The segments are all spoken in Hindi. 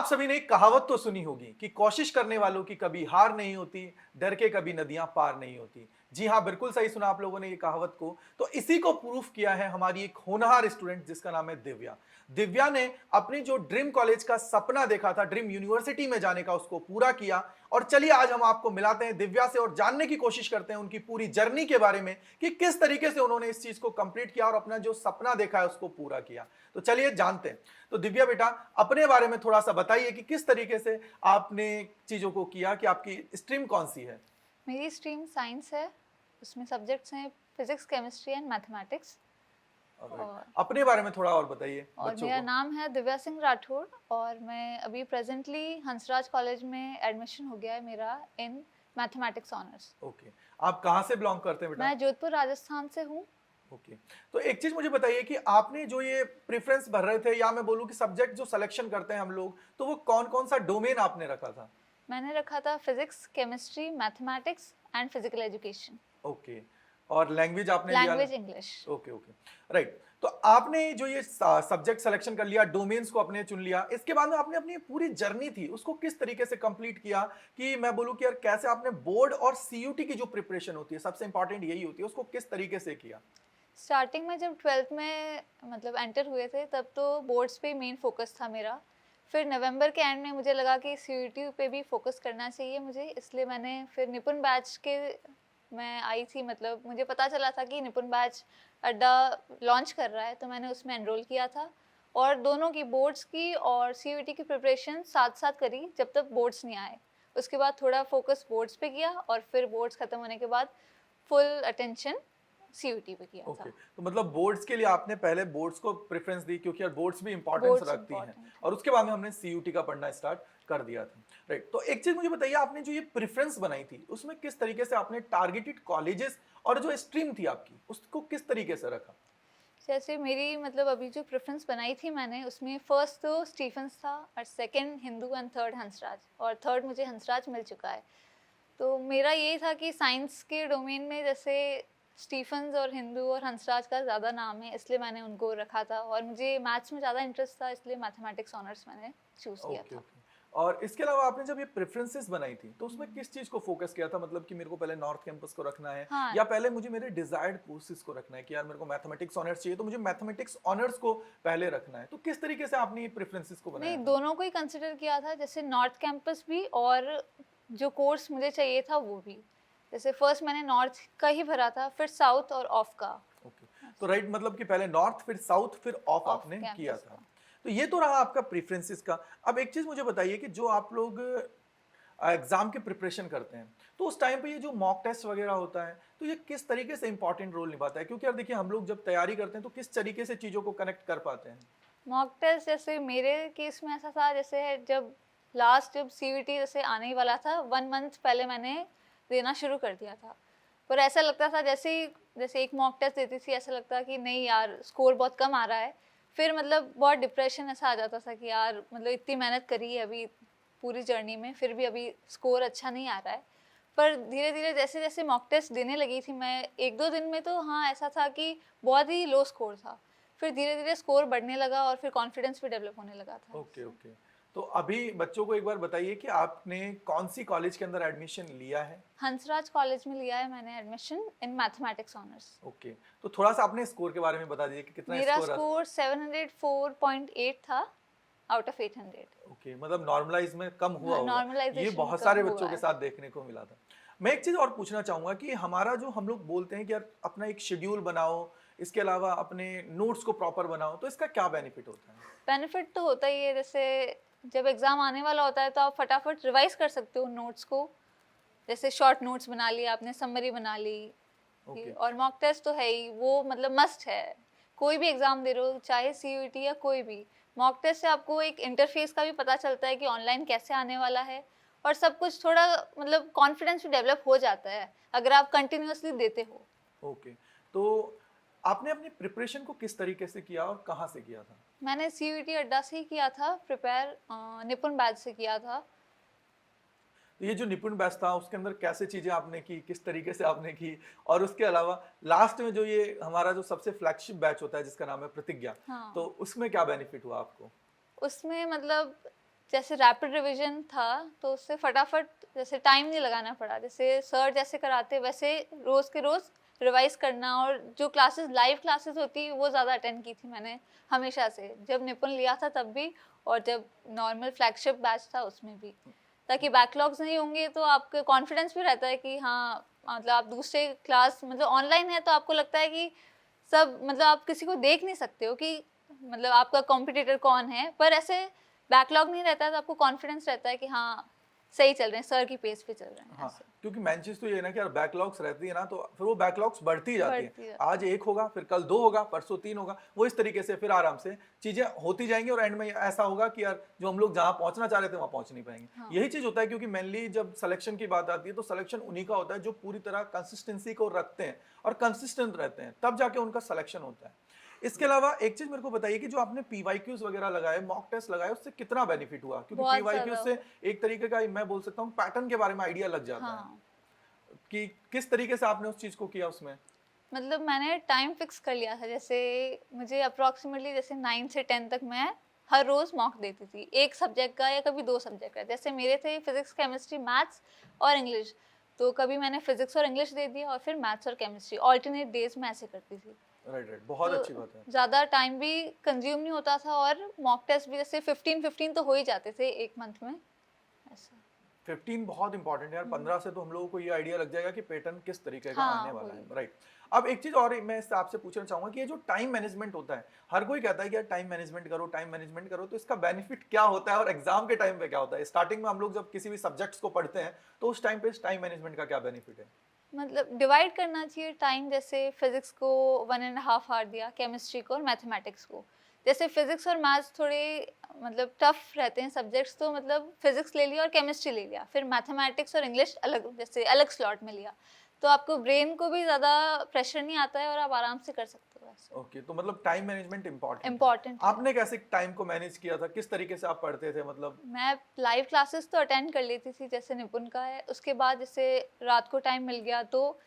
आप सभी ने एक कहावत तो सुनी होगी कि कोशिश करने वालों की कभी हार नहीं होती, डर के कभी नदियां पार नहीं होती। जी हाँ, बिल्कुल सही सुना आप लोगों ने ये कहावत को। तो इसी को प्रूफ किया है हमारी एक होनहार स्टूडेंट जिसका नाम है दिव्या। दिव्या ने अपनी जो ड्रीम कॉलेज का सपना देखा था, ड्रीम यूनिवर्सिटी में जाने का, उसको पूरा किया। और चलिए आज हम आपको मिलाते हैं दिव्या से और जानने की कोशिश करते हैं उनकी पूरी जर्नी के बारे में कि किस तरीके से उन्होंने इस चीज को कंप्लीट किया और अपना जो सपना देखा है उसको पूरा किया। तो चलिए जानते हैं। तो दिव्या बेटा, अपने बारे में थोड़ा सा बताइए कि किस तरीके से आपने चीजों को किया, कि आपकी स्ट्रीम कौन सी है? मेरी स्ट्रीम साइंस है। उसमें सब्जेक्ट्स हैं फिजिक्स, केमिस्ट्री एंड मैथमेटिक्स। और अपने बारे में थोड़ा और बताइए बच्चों मेरा को। नाम है दिव्या सिंह राठौर और मैं अभी प्रेजेंटली हंसराज कॉलेज में एडमिशन हो गया है मेरा इन मैथमेटिक्स ऑनर्स। ओके, आप कहाँ से बिलोंग करते हैं बेटा? मैं जोधपुर राजस्थान से हूँ। ओके, तो एक चीज मुझे बताइए कि आपने जो ये प्रेफरेंस भर रहे थे, या मैं बोलूं कि सब्जेक्ट जो सिलेक्शन करते हैं हम लोग, तो वो कौन कौन सा डोमेन आपने रखा था? मैंने रखा था physics, chemistry, mathematics and physical education. Okay, और लैंग्वेज आपने लिया? Language English. Okay okay, right. तो आपने जो ये सब्जेक्ट सिलेक्शन कर लिया, डोमेन्स को आपने चुन लिया, इसके बाद में आपने अपनी पूरी जर्नी थी उसको किस तरीके से कंप्लीट किया? कि मैं बोलूं कि यार कैसे आपने बोर्ड और सीयूटी की जो प्रिपरेशन होती है, सबसे इंपॉर्टेंट यही होती है, उसको किस तरीके से किया? स्टार्टिंग में जब 12th में मतलब एंटर हुए थे तब तो बोर्ड्स पे मेन फोकस था मेरा। फिर नवंबर के एंड में मुझे लगा कि सीयूटी पे भी फोकस करना चाहिए मुझे, इसलिए मैंने फिर निपुण बैच के मैं आई थी। मतलब मुझे पता चला था कि निपुण बैच अड्डा लॉन्च कर रहा है, तो मैंने उसमें एनरोल किया था और दोनों की, बोर्ड्स की और सीयूटी की प्रिपरेशन साथ साथ करी जब तक बोर्ड्स नहीं आए। उसके बाद थोड़ा फोकस बोर्ड्स पे किया और फिर बोर्ड्स ख़त्म होने के बाद फुल अटेंशन सीयूटी पे किया ओके, था। तो मतलब बोर्ड्स के लिए आपने पहले बोर्ड्स को प्रेफरेंस दी, क्योंकि यार बोर्ड्स भी इंपॉर्टेंस बोर्ड्स रखती हैं, इम्पॉर्टेंट है। और उसके बाद में हमने सीयूटी का पढ़ना स्टार्ट कर दिया था। राइट, तो एक चीज मुझे बताइए, आपने जो ये प्रेफरेंस बनाई थी उसमें किस तरीके से आपने टारगेटेड कॉलेजेस और जो स्ट्रीम थी आपकी उसको किस तरीके से रखा? जैसे मेरी मतलब अभी जो प्रेफरेंस बनाई थी मैंने, उसमें फर्स्ट तो स्टीफेंस था और second Hindu and third Hansraj, और थर्ड मुझे हंसराज मिल चुका है। तो मेरा ये था कि साइंस के डोमेन में जैसे स्टीफेंस और हिंदू और हंसराज का ज़्यादा नाम है, इसलिए मैंने उनको रखा था। और मुझे मैथ्स में ज़्यादा इंटरेस्ट था, इसलिए मैथमेटिक्स ऑनर्स मैंने चूज़ किया ओके था। ओके, और इसके अलावा आपने जब ये प्रेफरेंसेस बनाई थी तो उसमें किस चीज को फोकस किया था? मतलब कि मेरे को पहले नॉर्थ कैंपस को रखना है, हाँ, या पहले मुझे मेरे डिजायर्ड कोर्सेज को रखना है कि यार मेरे को मैथमेटिक्स ऑनर्स चाहिए तो मुझे मैथमेटिक्स ऑनर्स को पहले रखना है? तो किस तरीके से आपने ये प्रेफरेंसेस को नहीं, बनाया था? दोनों को ही कंसिडर किया था, जैसे नॉर्थ कैंपस भी और जो कोर्स मुझे चाहिए था वो भी। जैसे फर्स्ट मैंने नॉर्थ का ही भरा था, फिर साउथ और ऑफ का। ओके, तो राइट, मतलब कि पहले नॉर्थ फिर साउथ फिर ऑफ ऑफ आपने किया कैंपस था। का। तो ये तो रहा आपका प्रेफरेंसेस का। अब एक चीज मुझे बताइए कि जो आप लोग एग्जाम की प्रिपरेशन करते हैं, तो उस टाइम पे ये जो मॉक टेस्ट वगैरह होता है, तो ये किस तरीके से इंपॉर्टेंट रोल निभाता है? क्योंकि यार देखिए, हम लोग जब तैयारी करते हैं तो किस तरीके से चीजों को कनेक्ट कर पाते हैं? मॉक टेस्ट जैसे मेरे केस में ऐसा था, जैसे जब सीयूटी जैसे आने ही वाला था, 1 मंथ पहले मैंने देना शुरू कर दिया था। पर ऐसा लगता था जैसे एक मॉक टेस्ट देती थी, ऐसा लगता कि नहीं यार, स्कोर बहुत कम आ रहा है। फिर मतलब बहुत डिप्रेशन ऐसा आ जाता था कि यार मतलब इतनी मेहनत करी है अभी पूरी जर्नी में, फिर भी अभी स्कोर अच्छा नहीं आ रहा है। पर धीरे धीरे जैसे जैसे मॉक टेस्ट देने लगी थी मैं, 1-2 दिन में तो हाँ ऐसा था कि बहुत ही लो स्कोर था। फिर धीरे धीरे स्कोर बढ़ने लगा और फिर कॉन्फिडेंस भी डेवलप होने लगा था ओके इससे। ओके, तो अभी बच्चों को एक बार बताइए कि आपने कौन सी कॉलेज के अंदर एडमिशन लिया है? हंसराज कॉलेज में लिया है मैंने admission in mathematics honours. Okay, तो थोड़ा सा अपने स्कोर के बारे में बता दीजिए कि कितना मेरा स्कोर रहा? स्कोर 704.8 था आउट ऑफ 800। ओके, मतलब नॉर्मलाइज में कम हुआ हाँ, होगा। ये नॉर्मलाइजेशन में बहुत कम सारे हुआ बच्चों के है। साथ देखने को मिला था। मैं एक चीज और पूछना चाहूंगा कि हमारा जो हम लोग बोलते हैं कि यार अपना एक शेड्यूल बनाओ, इसके अलावा अपने नोट्स को प्रॉपर बनाओ, तो इसका क्या बेनिफिट होता है? बेनिफिट तो होता ही है, जैसे जब एग्ज़ाम आने वाला होता है तो आप फटाफट रिवाइज कर सकते हो नोट्स को। जैसे शॉर्ट नोट्स बना लिया आपने, समरी बना ली। ओके और मॉक टेस्ट तो है ही, वो मतलब मस्ट है। कोई भी एग्ज़ाम दे रहे हो, चाहे सीयूईटी या कोई भी, मॉक टेस्ट से आपको एक इंटरफेस का भी पता चलता है कि ऑनलाइन कैसे आने वाला है। और सब कुछ थोड़ा मतलब कॉन्फिडेंस भी डेवलप हो जाता है अगर आप कंटिन्यूअसली देते हो। ओके, तो आपने अपनी प्रिपरेशन को किस तरीके से किया और कहाँ से किया था? मैंने सीयूईटी अड्डा से ही किया था प्रिपेयर, निपुण बैच से किया था। तो ये जो निपुण बैच था उसके अंदर कैसे चीजें आपने की, किस तरीके से आपने की, और उसके अलावा लास्ट में जो ये हमारा जो सबसे फ्लैगशिप बैच होता है जिसका नाम है प्रतिज्ञा, तो हाँ, उसमें क्या बेनिफिट हुआ आपको? उसमें मतलब जैसे रैपिड रिवीजन था तो उससे फटाफट जैसे टाइम नहीं लगाना पड़ा, जैसे सर जैसे कराते वैसे रोज़ के रोज़ रिवाइज करना, और जो क्लासेस लाइव क्लासेस होती वो ज़्यादा अटेंड की थी मैंने हमेशा से, जब निपुण लिया था तब भी और जब नॉर्मल फ्लैगशिप बैच था उसमें भी, ताकि बैकलॉग्स नहीं होंगे तो आपका कॉन्फिडेंस भी रहता है कि हाँ मतलब आप दूसरे क्लास मतलब ऑनलाइन है तो आपको लगता है कि सब मतलब आप किसी को देख नहीं सकते हो कि मतलब आपका कॉम्पिटिटर कौन है, पर ऐसे बैकलॉग नहीं रहता है तो आपको कॉन्फिडेंस रहता है कि हाँ सही चल रहे हैं, सर की पेस पे चल रहे हैं। हाँ, ऐसे क्योंकि मेन चीज तो ये है ना कि यार बैकलॉग्स रहती है ना, तो फिर वो बैकलॉग्स बढ़ती जाती बढ़ती है। है। आज एक होगा, फिर कल दो होगा, परसों तीन होगा, वो इस तरीके से फिर आराम से चीजें होती जाएंगी और एंड में ऐसा होगा कि यार जो हम लोग जहाँ पहुंचना चाह रहे थे वहां पहुंच नहीं पाएंगे। हाँ यही चीज होता है, क्योंकि मेनली जब सिलेक्शन की बात आती है तो सिलेक्शन उन्हीं का होता है जो पूरी तरह कंसिस्टेंसी को रखते हैं और कंसिस्टेंट रहते हैं, तब जाके उनका सिलेक्शन होता है। इसके अलावा एक चीज मेरे को बताइए कि जो आपने पीवाईक्यूज वगैरह लगाए, मॉक टेस्ट लगाए, उससे कितना बेनिफिट हुआ? क्योंकि बहुत पीवाईक्यूज ज़्यादा। से एक तरीके का मैं बोल सकता हूँ पैटर्न के बारे में आइडिया लग जाता है हाँ कि किस तरीके से आपने उस चीज को किया उसमें। मतलब मैंने टाइम फिक्स कर लिया था, जैसे मुझे अप्रोक्सीमेटली जैसे 9 से 10 तक मैं हर रोज़ मॉक देती थी, एक सब्जेक्ट का या कभी दो सब्जेक्ट का, जैसे मेरे थे फिजिक्स केमिस्ट्री मैथ्स और इंग्लिश, तो कभी मैंने फिजिक्स और इंग्लिश दे दिया और फिर मैथ्स और केमिस्ट्री ऑल्टरनेट डेज में ऐसे करती थी। राइट राइट, बहुत तो अच्छी बात है। ज़्यादा टाइम भी कंज्यूम नहीं होता था और मॉक टेस्ट भी जैसे 15-15 तो हो ही जाते थे एक मंथ में ऐसा। 15 बहुत इंपॉर्टेंट है यार, 15 से तो हम लोगों को ये आइडिया लग जाएगा कि पैटर्न किस तरीके का आने हाँ वाला वही। है। राइट। अब एक चीज और मैं इससे आपसे पूछना चाहूंगा कि ये जो टाइम मैनेजमेंट होता है, हर कोई कहता है कि यार टाइम मैनेजमेंट करो, टाइम मैनेजमेंट करो, तो इसका बेनिफिट क्या होता है और एग्जाम के टाइम पे क्या होता है? स्टार्टिंग में हम लोग जब किसी भी सब्जेक्ट्स को पढ़ते हैं तो उस टाइम पे टाइम मैनेजमेंट का क्या बेनिफिट है? मतलब डिवाइड करना चाहिए टाइम, जैसे फिजिक्स को 1.5 आवर दिया, केमिस्ट्री को और मैथमेटिक्स को, जैसे फिजिक्स और मैथ्स थोड़े मतलब टफ रहते हैं सब्जेक्ट्स, तो मतलब फिजिक्स ले लिया और केमिस्ट्री ले लिया, फिर मैथमेटिक्स और इंग्लिश अलग जैसे अलग स्लॉट में लिया, तो आपको ब्रेन को भी ज़्यादा प्रेशर नहीं आता है और आप आराम से कर सकते हो ऐसे। ओके, तो मतलब टाइम मैनेजमेंट इंपॉर्टेंट है। इम्पॉर्टेंट है। आपने कैसे टाइम को मैनेज किया था? किस तरीके से आप पढ़ते थे मतलब? मैं लाइव क्लासेस तो अटेंड कर लेती थी, जैसे निपुण का है, उसके बाद जैसे रात को टाइम मिल गया तो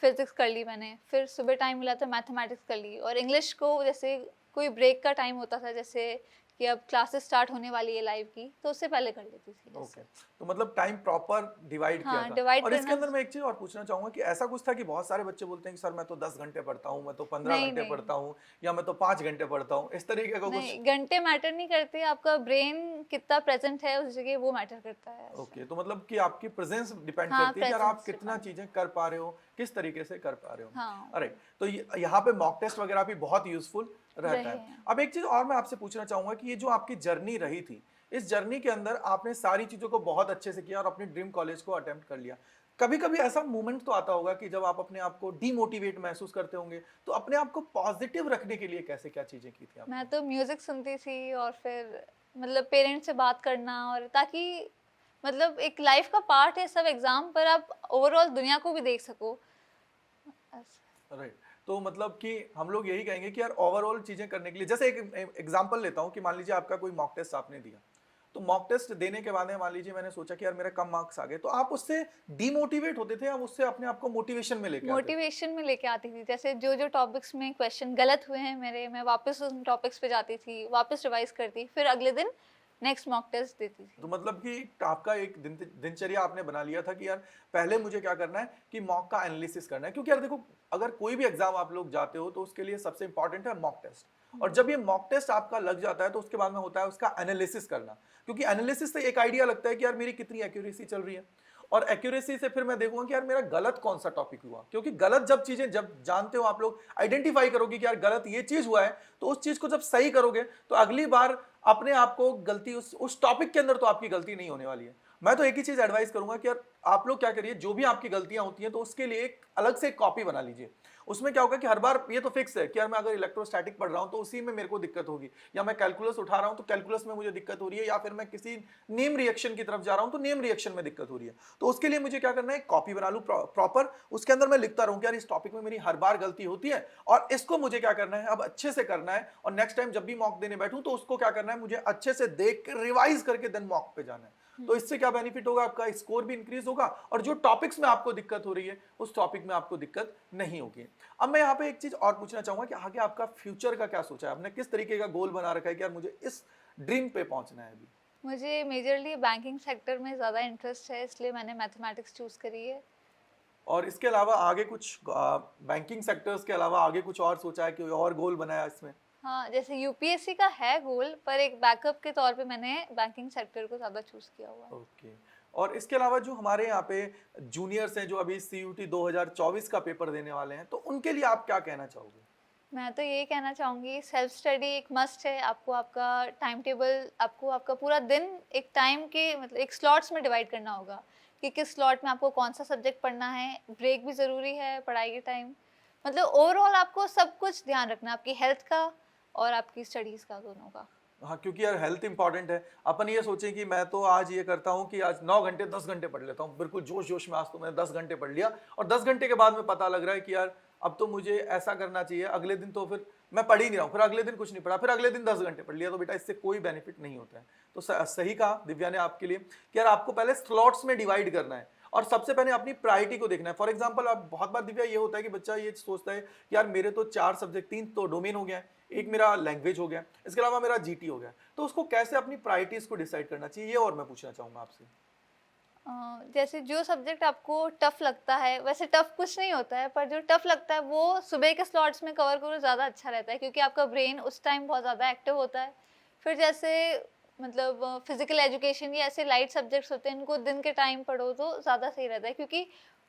फिजिक्स कर ली मैंने, फिर सुबह टाइम मिला तो मैथमेटिक्स कर ली, और इंग्लिश को जैसे कोई ब्रेक का टाइम होता था जैसे कि अब क्लासेस स्टार्ट होने वाली है लाइव की, तो उससे पहले कर लेती थी ओके, ऐसे। तो मतलब टाइम प्रॉपर डिवाइड किया हाँ था। डिवाइड और इसके करना। अंदर मैं एक चीज और पूछना चाहूंगा कि ऐसा कुछ था कि बहुत सारे बच्चे बोलते हैं कि सर मैं तो 10 घंटे पढ़ता हूँ, मैं तो 15 नहीं घंटे नहीं पढ़ता हूँ, या मैं तो 5 घंटे पढ़ता हूँ, इस तरीके का कुछ? नहीं, घंटे मैटर नहीं करते, आपका ब्रेन कितना प्रेजेंट है उस जगह वो मैटर करता है ऐसे। ओके, तो मतलब कि आपकी प्रेजेंस डिपेंड हाँ करती है कि यार आप प्रेजेंस कितना डिपेंड। चीजें कर पा रहे हो, किस तरीके से कर पा रहे हो। हाँ राइट, तो यहाँ पे मॉक टेस्ट वगैरह भी बहुत यूजफुल रहता रहे है। हैं। अब एक चीज और मैं आपसे पूछना चाहूंगा कि ये जो आपकी जर्नी रही थी, इस जर्नी के अंदर आपने सारी चीजों को बहुत अच्छे से किया और अपने ड्रीम कॉलेज को अटेम्प्ट कर लिया। कभी कभी ऐसा मोमेंट तो आता होगा कि जब आप अपने आप को डीमोटिवेट महसूस करते होंगे, तो अपने आप को पॉजिटिव रखने के लिए कैसे क्या चीजें की थी मैं आपने? तो म्यूजिक सुनती थी और फिर मतलब पेरेंट्स से बात करना, और ताकि मतलब एक लाइफ का पार्ट है सब एग्जाम, पर आप ओवरऑल दुनिया को भी देख सको ऐसे। राइट, तो मतलब कि हम लोग यही कहेंगे कि यार ओवरऑल चीजें करने के लिए, जैसे एक एग्जांपल लेता हूं कि मान लीजिए आपका कोई मॉक टेस्ट आपने दिया, तो मॉक टेस्ट देने के बाद में मान लीजिए मैंने सोचा कि यार मेरे कम मार्क्स आ गए, तो आप उससे डीमोटिवेट होते थे या उससे अपने आप को मोटिवेशन में लेके आते थे? मोटिवेशन में लेके आती थी, जैसे जो जो टॉपिक्स में क्वेश्चन गलत हुए हैं मेरे, मैं वापस उन टॉपिक्स पे जाती थी, वापस रिवाइज करती, फिर अगले दिन नेक्स्ट मॉक टेस्ट देती थी। तो मतलब कि आपका एक दिनचर्या आपने बना लिया था कि यार पहले मुझे क्या करना है कि मॉक का एनालिसिस करना है, क्योंकि यार देखो अगर कोई भी एग्जाम आप लोग जाते हो तो उसके लिए सबसे इंपॉर्टेंट है मॉक टेस्ट। और जब ये मॉक टेस्ट आपका लग जाता है तो उसके बाद में होता है उसका एनालिसिस करना, क्योंकि एनालिसिस से एक आइडिया लगता है कि यार मेरी कितनी एक्यूरेसी चल रही है, और एक्यूरेसी से फिर मैं देखूंगा कि यार मेरा गलत कौन सा टॉपिक हुआ, क्योंकि गलत जब चीजें जब जानते हो आप लोग आइडेंटिफाई करोगे कि यार गलत ये चीज हुआ है, तो उस चीज को जब सही करोगे तो अगली बार अपने आप को गलती उस टॉपिक के अंदर तो आपकी गलती नहीं होने वाली है। मैं तो एक ही चीज एडवाइस करूंगा कि यार आप लोग क्या करिए, जो भी आपकी गलतियां होती हैं तो उसके लिए एक अलग से कॉपी बना लीजिए। उसमें क्या होगा कि हर बार ये तो फिक्स है कि यार मैं अगर इलेक्ट्रोस्टैटिक पढ़ रहा हूं तो उसी में मेरे को दिक्कत होगी, या मैं कैलकुलस उठा रहा हूं तो कैलकुलस में मुझे दिक्कत हो रही है, या फिर मैं किसी नेम रिएक्शन की तरफ जा रहा हूं तो नेम रिएक्शन में दिक्कत हो रही है। तो उसके लिए मुझे क्या करना है, कॉपी बना लूं प्रॉपर, उसके अंदर मैं लिखता रहूं कि यार इस टॉपिक में मेरी हर बार गलती होती है और इसको मुझे क्या करना है अब अच्छे से करना है, और नेक्स्ट टाइम जब भी मॉक देने बैठूं तो उसको क्या करना है, मुझे अच्छे से देख के रिवाइज करके देन मॉक पे जाना है। तो इससे क्या बेनिफिट होगा, आपका स्कोर भी इंक्रीज होगा और जो टॉपिक्स में आपको दिक्कत हो रही है उस टॉपिक में आपको दिक्कत नहीं होगी। अब मैं यहाँ पे एक चीज और पूछना चाहूंगा कि आगे आपका फ्यूचर का क्या सोचा है, आपने किस तरीके का गोल बना रखा है कि यार मुझे इस ड्रीम पे पहुंचना है अभी? मुझे मेजरली बैंकिंग सेक्टर में ज़्यादा इंटरेस्ट है, इसलिए मैंने मैथमेटिक्स चूज़ करी है। और इसके अलावा आगे कुछ बैंकिंग सेक्टर्स के अलावा आगे कुछ और सोचा है, कोई और गोल बनाया इसमें? हाँ, जैसे यूपीएससी का है गोल, पर एक बैकअप के तौर पे मैंने बैंकिंग सेक्टर को ज़्यादा चूज़ किया हुआ है। ओके। और इसके अलावा जो हमारे यहाँ पे जूनियर्स हैं जो अभी सीयूटी 2024 का पेपर देने वाले हैं, तो उनके लिए आप क्या कहना चाहोगे? मैं तो यही कहना चाहूँगी, सेल्फ स्टडी एक मस्ट है। आपको आपका टाइम टेबल, आपको आपका पूरा दिन एक टाइम के मतलब एक स्लॉट्स में डिवाइड करना होगा कि किस स्लॉट में आपको कौन सा सब्जेक्ट पढ़ना है। ब्रेक भी ज़रूरी है पढ़ाई के टाइम। मतलब ओवरऑल आपको सब कुछ ध्यान रखना है, आपकी हेल्थ का और आपकी स्टडीज़ का, दोनों का। हाँ, क्योंकि यार हेल्थ इंपॉर्टेंट है। अपन ये सोचें कि मैं तो आज ये करता हूँ कि आज 9 घंटे 10 घंटे पढ़ लेता हूँ, बिल्कुल जोश जोश में आज तो मैंने 10 घंटे पढ़ लिया, और 10 घंटे के बाद में पता लग रहा है कि यार अब तो मुझे ऐसा करना चाहिए, अगले दिन तो फिर मैं पढ़ ही नहीं रहा हूँ, फिर अगले दिन कुछ नहीं पढ़ा, फिर अगले दिन 10 घंटे पढ़ लिया, तो बेटा इससे कोई बेनिफिट नहीं होता है। तो सही कहा दिव्या ने आपके लिए कि यार आपको पहले स्लॉट्स में डिवाइड करना है और सबसे पहले अपनी प्रायोरिटी को देखना है। फॉर एग्जाम्पल अब बहुत बार दिव्या ये होता है कि बच्चा ये सोचता है कि यार मेरे तो 4 सब्जेक्ट, 3 तो डोमेन हो गया है, एक मेरा लैंग्वेज हो गया, इसके अलावा मेरा जीटी हो गया, तो उसको कैसे अपनी प्रायोरिटीज को डिसाइड करना चाहिए, ये और मैं पूछना चाहूंगा आपसे। जैसे जो सब्जेक्ट आपको टफ लगता है, वैसे टफ कुछ नहीं होता है, पर जो टफ लगता है वो सुबह के स्लॉट्स में कवर करो, ज़्यादा अच्छा रहता है, क्योंकि आपका ब्रेन उस टाइम बहुत ज़्यादा एक्टिव होता है। फिर जैसे मतलब फिजिकल एजुकेशन या ऐसे लाइट सब्जेक्ट्स होते हैं, इनको दिन के टाइम पढ़ो तो ज़्यादा सही रहता है, क्योंकि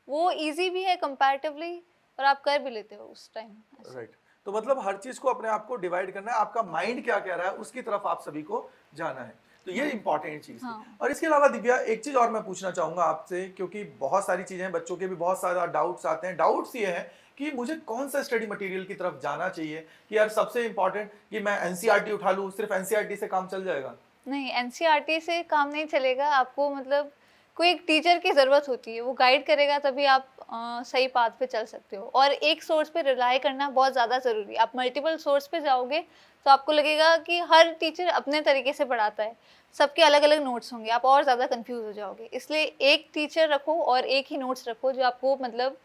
वो ईजी भी है कंपैरेटिवली और आप कर भी लेते हो उस टाइम। राइट। तो मतलब हर चीज को अपने आप को डिवाइड करना है, आपका माइंड क्या कह रहा है उसकी तरफ आप सभी को जाना है, तो ये इंपॉर्टेंट चीज है। हाँ। और इसके अलावा दिव्या एक चीज और मैं पूछना चाहूंगा आपसे, क्योंकि बहुत सारी चीजें, बच्चों के भी बहुत सारा डाउट्स आते हैं। डाउट्स ये हैं कि मुझे कौन सा स्टडी मटेरियल की तरफ जाना चाहिए, कि यार सबसे इंपॉर्टेंट कि मैं एनसीईआरटी उठा लूं, सिर्फ एनसीईआरटी से काम चल जाएगा? नहीं, एनसीईआरटी से काम नहीं चलेगा। आपको मतलब कोई एक टीचर की ज़रूरत होती है, वो गाइड करेगा तभी आप सही पाथ पे चल सकते हो। और एक सोर्स पे रिलाई करना बहुत ज़्यादा ज़रूरी है। आप मल्टीपल सोर्स पे जाओगे तो आपको लगेगा कि हर टीचर अपने तरीके से पढ़ाता है, सबके अलग अलग नोट्स होंगे, आप और ज़्यादा कंफ्यूज हो जाओगे। इसलिए एक टीचर रखो और एक ही नोट्स रखो जो आपको मतलब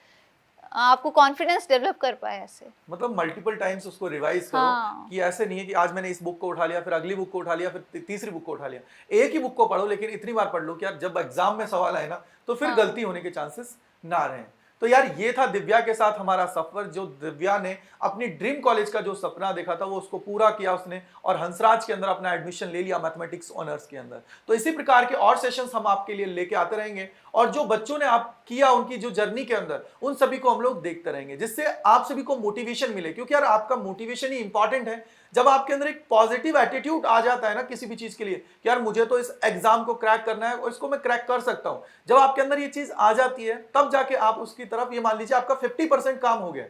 आपको कॉन्फिडेंस डेवलप कर पाए ऐसे। मतलब मल्टीपल टाइम्स उसको रिवाइज करो। हाँ। कि ऐसे नहीं है कि आज मैंने इस बुक को उठा लिया, फिर अगली बुक को उठा लिया, फिर तीसरी बुक को उठा लिया। एक ही बुक को पढ़ो, लेकिन इतनी बार पढ़ लो कि यार जब एग्जाम में सवाल आए ना, तो फिर हाँ। गलती होने के चांसेस ना रहें। तो यार ये था दिव्या के साथ हमारा सफर, जो दिव्या ने अपनी ड्रीम कॉलेज का जो सपना देखा था वो उसको पूरा किया उसने, और हंसराज के अंदर अपना एडमिशन ले लिया मैथमेटिक्स ऑनर्स के अंदर। तो इसी प्रकार के और सेशंस हम आपके लिए लेके आते रहेंगे, और जो बच्चों ने आप किया उनकी जो जर्नी के अंदर, उन सभी को हम लोग देखते रहेंगे, जिससे आप सभी को मोटिवेशन मिले। क्योंकि यार आपका मोटिवेशन ही इंपॉर्टेंट है। जब आपके अंदर एक पॉजिटिव एटीट्यूड आ जाता है ना किसी भी चीज के लिए कि यार मुझे तो इस एग्जाम को क्रैक करना है और इसको मैं क्रैक कर सकता हूं, जब आपके अंदर ये चीज आ जाती है तब जाके आप उसकी तरफ, ये मान लीजिए आपका 50% काम हो गया।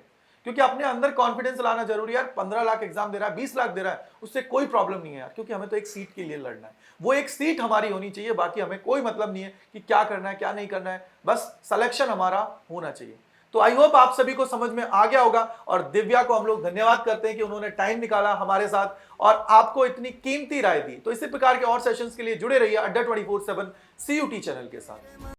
क्योंकि अपने अंदर कॉन्फिडेंस लाना जरूरी है। यार 15 लाख एग्जाम दे रहा है, 20 लाख दे रहा है, उससे कोई प्रॉब्लम नहीं है यार, क्योंकि हमें तो एक सीट के लिए लड़ना है। वो एक सीट हमारी होनी चाहिए, बाकी हमें कोई मतलब नहीं है कि क्या करना है क्या नहीं करना है, बस सिलेक्शन हमारा होना चाहिए। तो आई होप आप सभी को समझ में आ गया होगा, और दिव्या को हम लोग धन्यवाद करते हैं कि उन्होंने टाइम निकाला हमारे साथ और आपको इतनी कीमती राय दी। तो इसी प्रकार के और सेशंस के लिए जुड़े रहिए अड्डा 24/7 CUT चैनल के साथ।